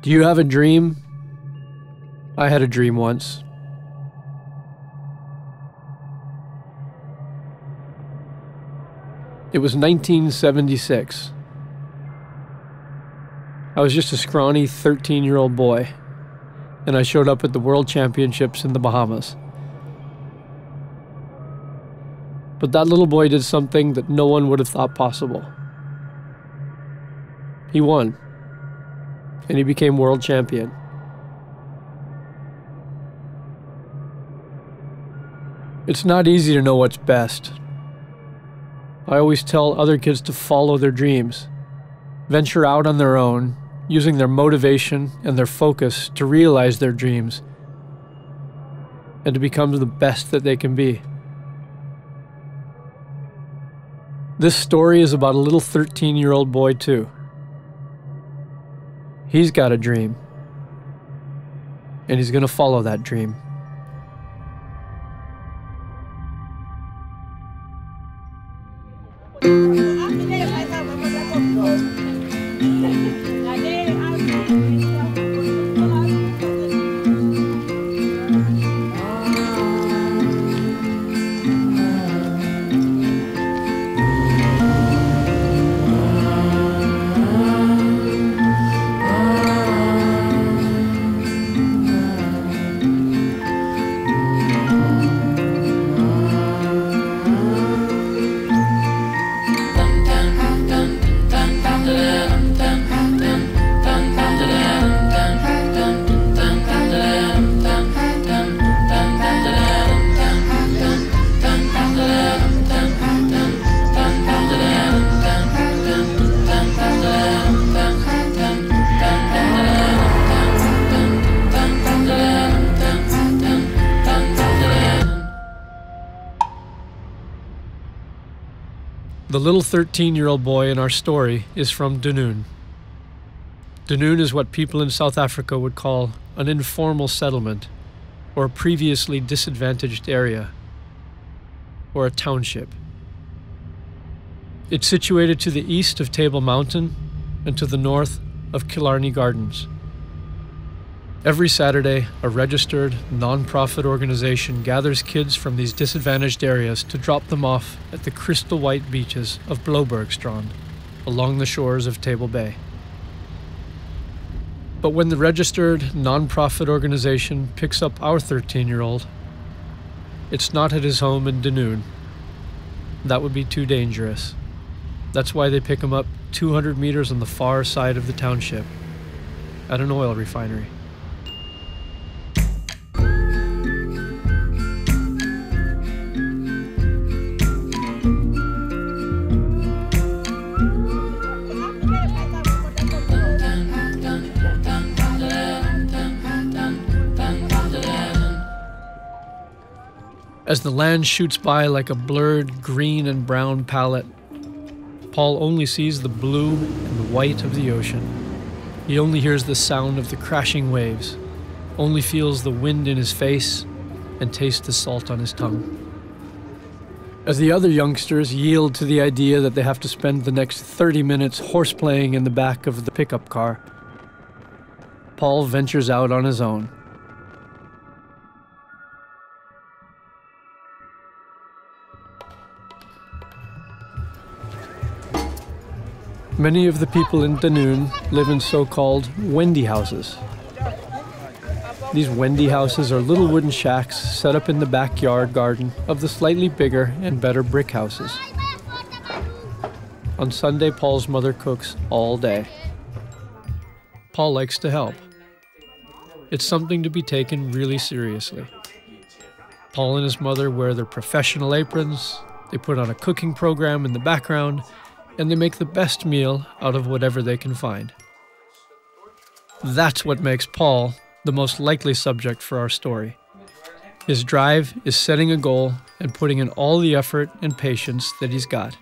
Do you have a dream? I had a dream once. It was 1976. I was just a scrawny 13-year-old boy, and I showed up at the World Championships in the Bahamas. But that little boy did something that no one would have thought possible. He won, and he became world champion. It's not easy to know what's best. I always tell other kids to follow their dreams, venture out on their own, using their motivation and their focus to realize their dreams and to become the best that they can be. This story is about a little 13-year-old boy too. He's got a dream, and he's going to follow that dream. The little 13-year-old boy in our story is from Dunoon. Dunoon is what people in South Africa would call an informal settlement, or a previously disadvantaged area, or a township. It's situated to the east of Table Mountain and to the north of Killarney Gardens. Every Saturday, a registered, non-profit organization gathers kids from these disadvantaged areas to drop them off at the crystal white beaches of Blobergstrand, along the shores of Table Bay. But when the registered, non-profit organization picks up our 13-year-old, it's not at his home in Dunoon. That would be too dangerous. That's why they pick him up 200 meters on the far side of the township, at an oil refinery. As the land shoots by like a blurred green and brown palette, Paul only sees the blue and the white of the ocean. He only hears the sound of the crashing waves, only feels the wind in his face, and tastes the salt on his tongue. As the other youngsters yield to the idea that they have to spend the next 30 minutes horseplaying in the back of the pickup car, Paul ventures out on his own. Many of the people in Dunoon live in so-called Wendy houses. These Wendy houses are little wooden shacks set up in the backyard garden of the slightly bigger and better brick houses. On Sunday, Paul's mother cooks all day. Paul likes to help. It's something to be taken really seriously. Paul and his mother wear their professional aprons, they put on a cooking program in the background, and they make the best meal out of whatever they can find. That's what makes Paul the most likely subject for our story. His drive is setting a goal and putting in all the effort and patience that he's got,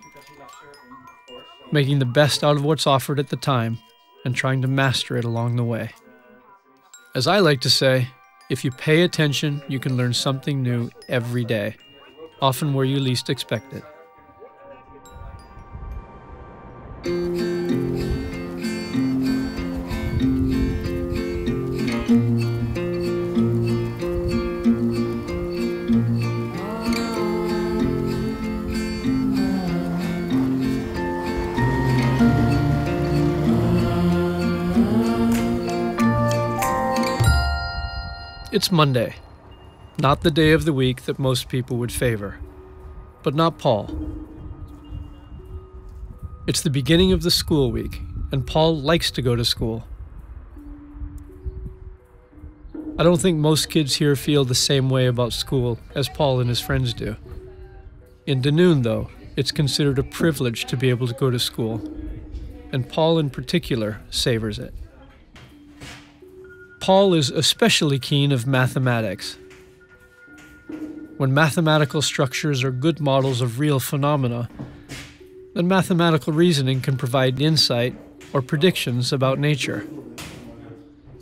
making the best out of what's offered at the time and trying to master it along the way. As I like to say, if you pay attention, you can learn something new every day, often where you least expect it. It's Monday, not the day of the week that most people would favor, but not Paul. It's the beginning of the school week, and Paul likes to go to school. I don't think most kids here feel the same way about school as Paul and his friends do. In Dunoon, though, it's considered a privilege to be able to go to school, and Paul in particular savors it. Paul is especially keen of mathematics. When mathematical structures are good models of real phenomena, then mathematical reasoning can provide insight or predictions about nature.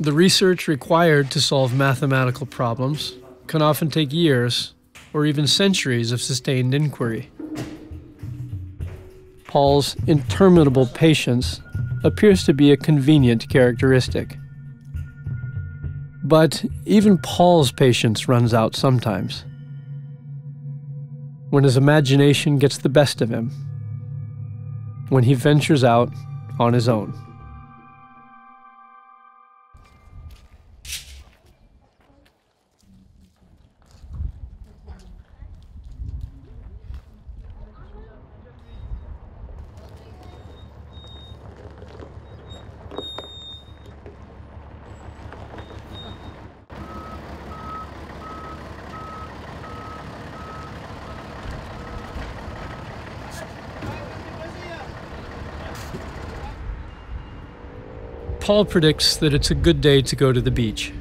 The research required to solve mathematical problems can often take years or even centuries of sustained inquiry. Paul's interminable patience appears to be a convenient characteristic. But even Paul's patience runs out sometimes, when his imagination gets the best of him, when he ventures out on his own. Paul predicts that it's a good day to go to the beach.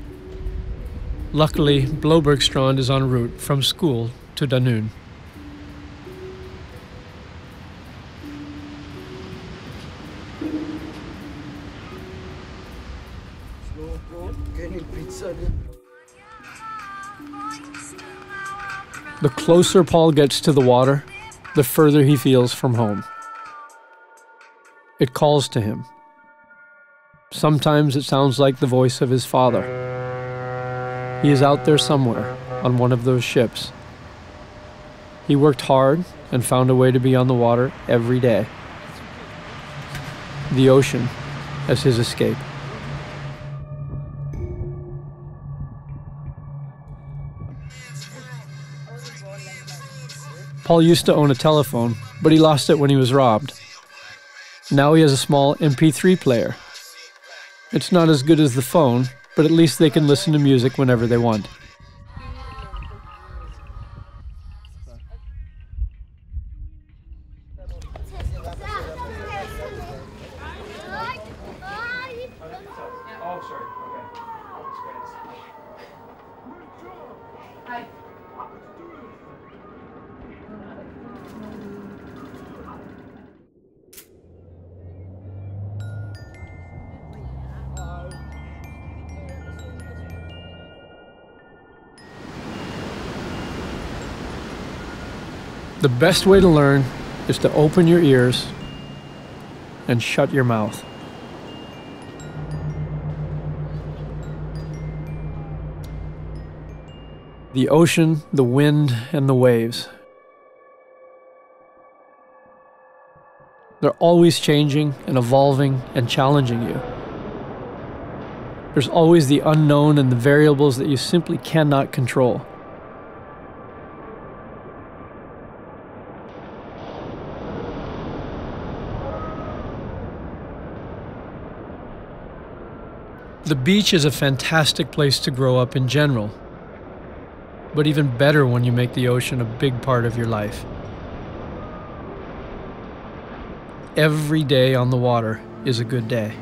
Luckily, Blåbergstrand is en route from school to Dunoon. The closer Paul gets to the water, the further he feels from home. It calls to him. Sometimes it sounds like the voice of his father. He is out there somewhere on one of those ships. He worked hard and found a way to be on the water every day. The ocean as his escape. Paul used to own a telephone, but he lost it when he was robbed. Now he has a small MP3 player. It's not as good as the phone, but at least they can listen to music whenever they want. The best way to learn is to open your ears and shut your mouth. The ocean, the wind, and the waves. They're always changing and evolving and challenging you. There's always the unknown and the variables that you simply cannot control. The beach is a fantastic place to grow up in general, but even better when you make the ocean a big part of your life. Every day on the water is a good day.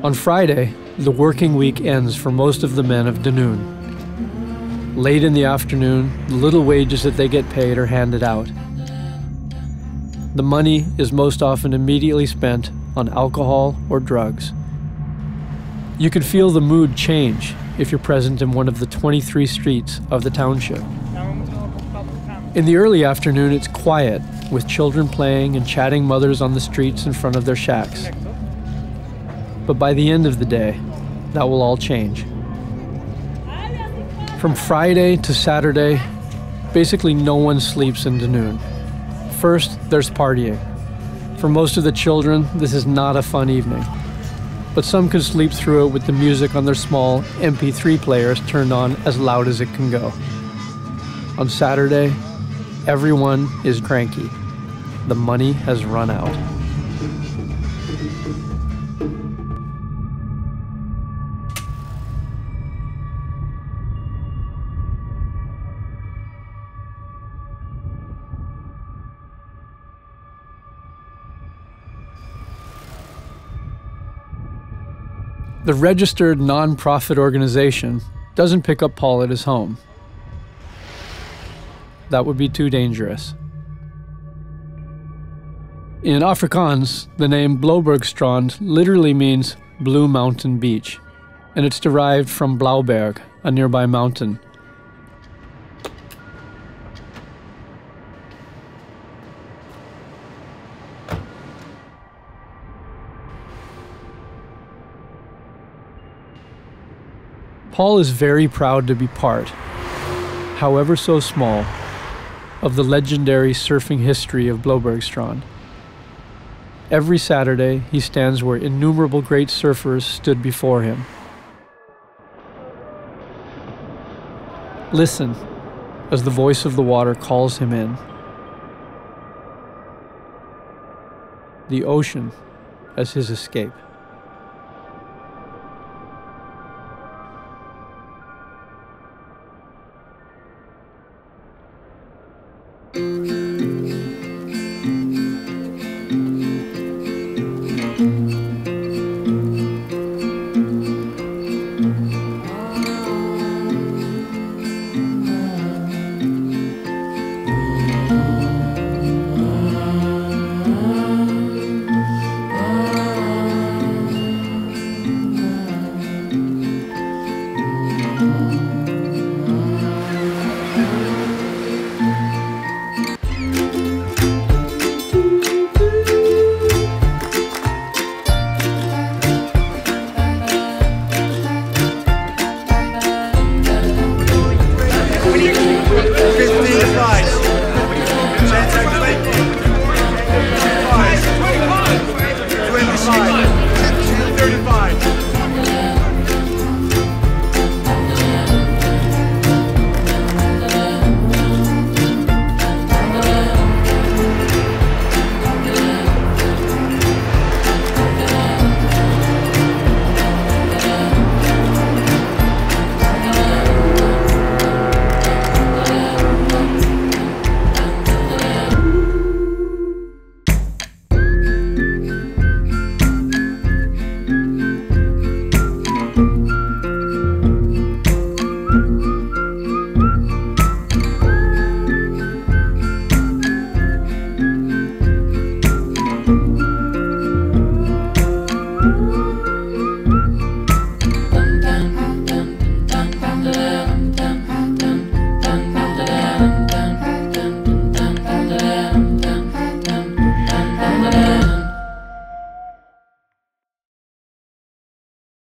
On Friday, the working week ends for most of the men of Dunoon. Late in the afternoon, the little wages that they get paid are handed out. The money is most often immediately spent on alcohol or drugs. You can feel the mood change if you're present in one of the 23 streets of the township. In the early afternoon, it's quiet, with children playing and chatting mothers on the streets in front of their shacks. But by the end of the day, that will all change. From Friday to Saturday, basically no one sleeps in Dunoon. First, there's partying. For most of the children, this is not a fun evening. But some can sleep through it with the music on their small MP3 players turned on as loud as it can go. On Saturday, everyone is cranky. The money has run out. The registered non-profit organization doesn't pick up Paul at his home. That would be too dangerous. In Afrikaans, the name Blaubergstrand literally means Blue Mountain Beach, and it's derived from Blauberg, a nearby mountain. Paul is very proud to be part, however so small, of the legendary surfing history of Blaubergstrand. Every Saturday, he stands where innumerable great surfers stood before him. Listen as the voice of the water calls him in. The ocean as his escape. Five.